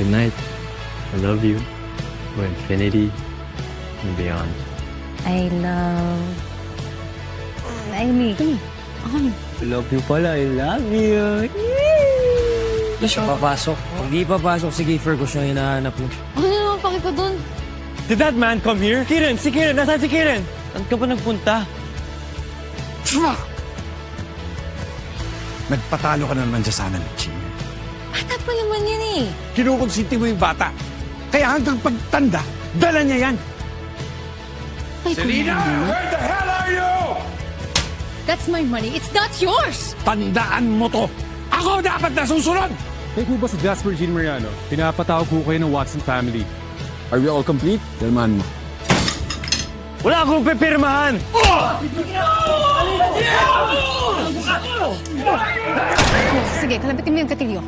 Good night. I love you. To infinity and beyond. I love... Amy, come on. Love you pala. I love you. Hindi siya papasok. Kung di papasok, si Ferguson yung hinahanap mo. Ano naman paki ko dun? Did that man come here? Kiren! Si Kiren! Nasaan si Kiren? Saan ka ba nagpunta? Nagpatalo ka na naman dyan sana ng Chino. Bata pa naman yan eh. Kinukonsinti mo yung bata. Kaya hanggang pagtanda, dala niya yan. Ay, Selena, where the hell are you? That's my money. It's not yours! Tandaan mo to. Ako dapat na susunod. Hey, po ba si Jasper Jean Mariano? Pinapatawag ko kayo ng Watson family. Are we all complete? Dalman mo. Wala akong pipirmahan! Sige, kalabitin mo yung katilyo.